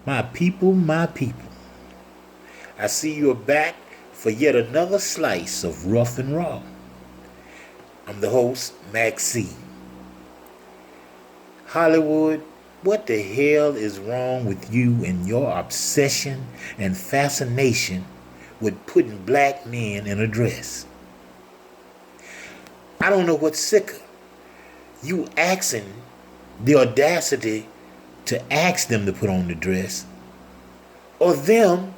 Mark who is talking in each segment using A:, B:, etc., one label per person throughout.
A: My people, I see you're back for yet another slice of Rough and Raw. I'm the host, Maxine. Hollywood, what the hell is wrong with you and your obsession and fascination with putting black men in a dress? I don't know what's sicker. You asking the audacity to ask them to put on the dress, or them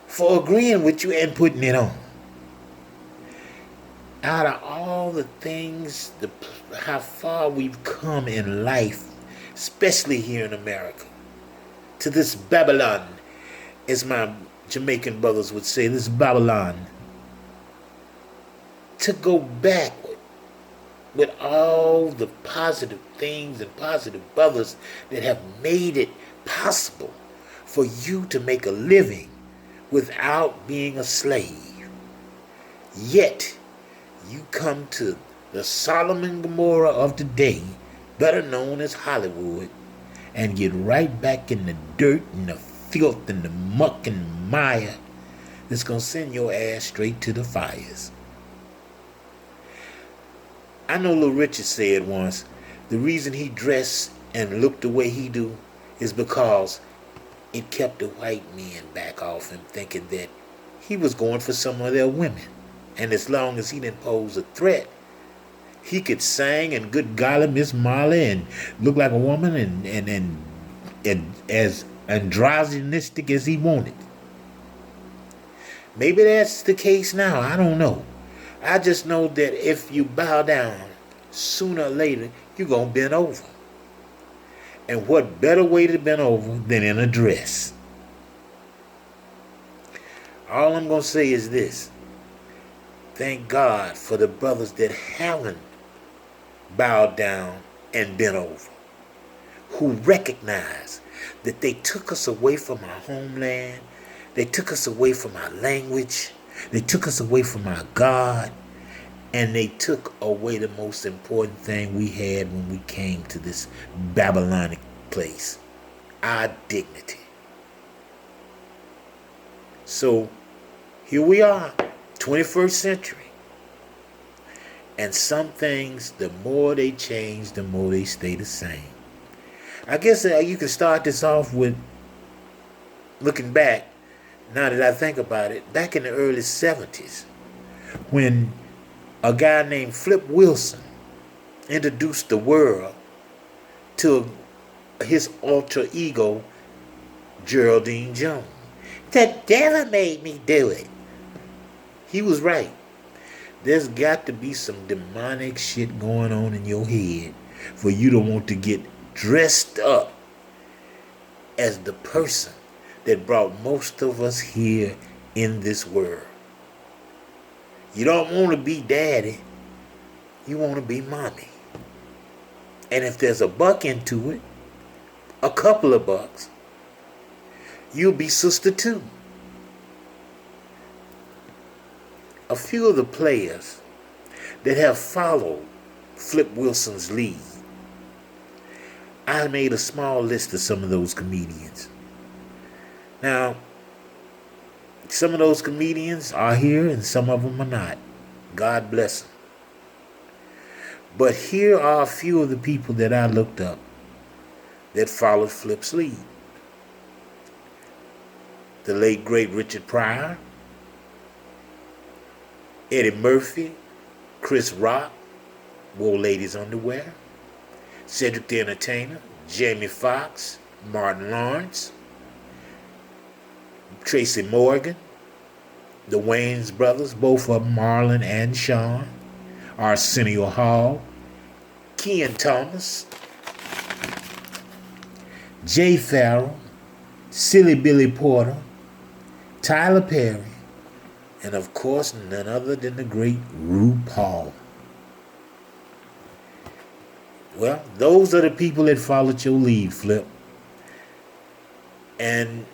A: for agreeing with you and putting it on. Out of all the things, how far we've come in life, especially here in America, to this Babylon, as my Jamaican brothers would say, this Babylon, to go backward with all the positive things and positive brothers that have made it possible for you to make a living without being a slave. Yet, you come to the Sodom and Gomorrah of today, better known as Hollywood, and get right back in the dirt and the filth and the muck and mire that's going to send your ass straight to the fires. I know Little Richard said once, the reason he dressed and looked the way he do is because it kept the white men back off him, thinking that he was going for some of their women. And as long as he didn't pose a threat, he could sing and good golly Miss Molly and look like a woman and as androgynistic as he wanted. Maybe that's the case now. I don't know. I just know that if you bow down, sooner or later, you're going to bend over. And what better way to bend over than in a dress? All I'm going to say is this. Thank God for the brothers that haven't bowed down and bent over, who recognize that they took us away from our homeland, they took us away from our language, they took us away from our God, and they took away the most important thing we had when we came to this Babylonic place, our dignity. So here we are, 21st century. And some things, the more they change, the more they stay the same. I guess you can start this off with looking back, now that I think about it, back in the early 70s, when a guy named Flip Wilson introduced the world to his alter ego, Geraldine Jones. The devil made me do it. He was right. There's got to be some demonic shit going on in your head for you to want to get dressed up as the person that brought most of us here in this world. You don't want to be daddy. You want to be mommy. And if there's a buck into it, a couple of bucks, you'll be sister too. A few of the players that have followed Flip Wilson's lead, I made a small list of some of those comedians. Now, some of those comedians are here and some of them are not. God bless them. But here are a few of the people that I looked up that followed Flip's lead. The late great Richard Pryor, Eddie Murphy, Chris Rock, wore ladies' underwear, Cedric the Entertainer, Jamie Foxx, Martin Lawrence, Tracy Morgan, the Wayans brothers, both of them, Marlon and Sean, Arsenio Hall, Kean Thomas, Jay Farrell, Silly Billy Porter, Tyler Perry, and of course none other than the great RuPaul. Well, those are the people that followed your lead, Flip. And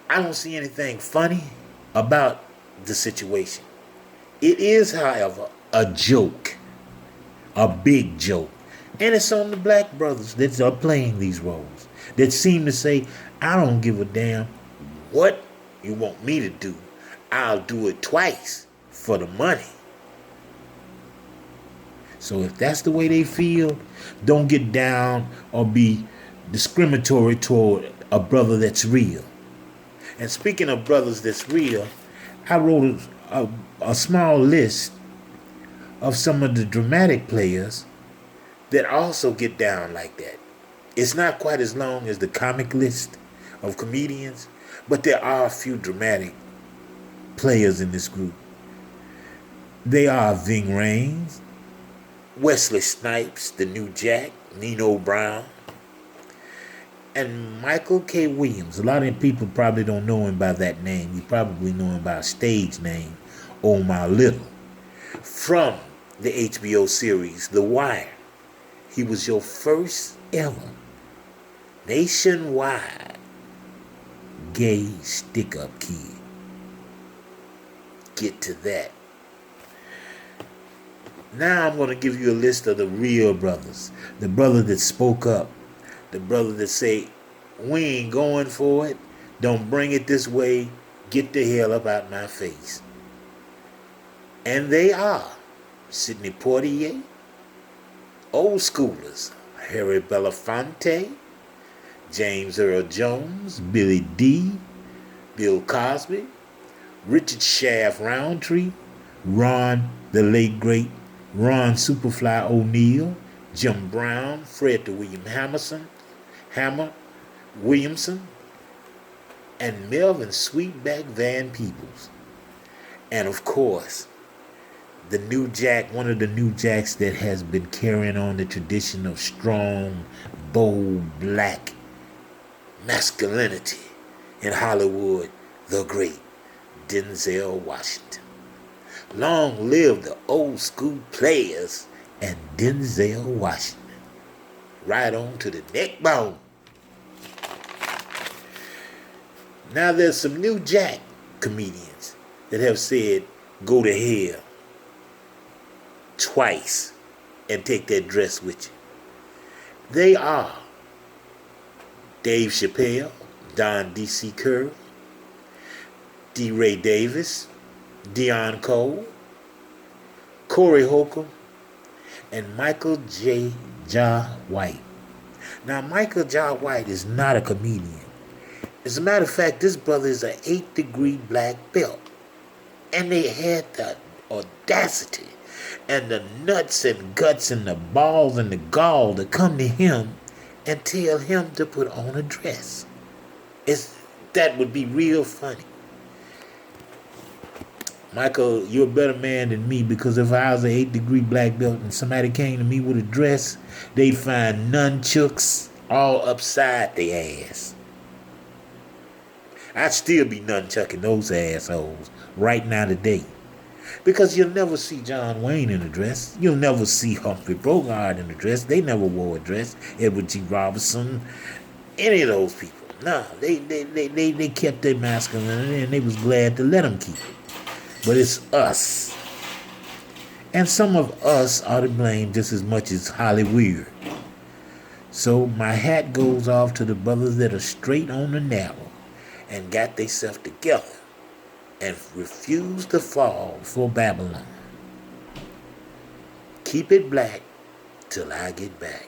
A: I don't see anything funny about the situation. It is, however, a joke. A big joke. And it's on the black brothers that are playing these roles. that seem to say, I don't give a damn what you want me to do. I'll do it twice for the money. So if that's the way they feel, don't get down or be discriminatory toward a brother that's real. And speaking of brothers that's real, I wrote a small list of some of the dramatic players that also get down like that. It's not quite as long as the comic list of comedians, but there are a few dramatic players in this group. They are Ving Rhames, Wesley Snipes, the New Jack, Nino Brown, and Michael K. Williams. A lot of people probably don't know him by that name. You probably know him by a stage name, Omar Little, from the HBO series The Wire. He was your first ever nationwide gay stick-up kid. Get to that. Now I'm going to give you a list of the real brothers. The brother that spoke up. The brother that say, we ain't going for it. Don't bring it this way. Get the hell up out my face. And they are Sidney Poitier, old schoolers, Harry Belafonte, James Earl Jones, Billy Dee, Bill Cosby, Richard Shaft Roundtree, Ron, the late great Ron Superfly O'Neill, Jim Brown, Fred the William Hammer Williamson, and Melvin Sweetback Van Peebles. And of course, the New Jack, one of the New Jacks that has been carrying on the tradition of strong, bold, black masculinity in Hollywood, the great Denzel Washington. Long live the old school players and Denzel Washington. Right on to the neck bone. Now there's some New Jack comedians that have said, go to hell twice and take that dress with you. They are Dave Chappelle, Don D.C. Curry, D. Ray Davis, Deon Cole, Corey Holcomb, and Michael J. Ja White. Now, Michael Ja White is not a comedian. As a matter of fact, this brother is an 8th degree black belt. And they had the audacity and the nuts and guts and the balls and the gall to come to him and tell him to put on a dress. That would be real funny. Michael, you're a better man than me, because if I was an 8th degree black belt and somebody came to me with a dress, they'd find nunchucks all upside their ass. I'd still be nunchucking those assholes right now today. Because you'll never see John Wayne in a dress. You'll never see Humphrey Bogart in a dress. They never wore a dress. Edward G. Robinson, any of those people. No, they kept their masculinity, and they was glad to let them keep it. But it's us. And some of us are to blame just as much as Hollywood. So my hat goes off to the brothers that are straight on the narrow and got themselves together and refuse to fall for Babylon. Keep it black till I get back.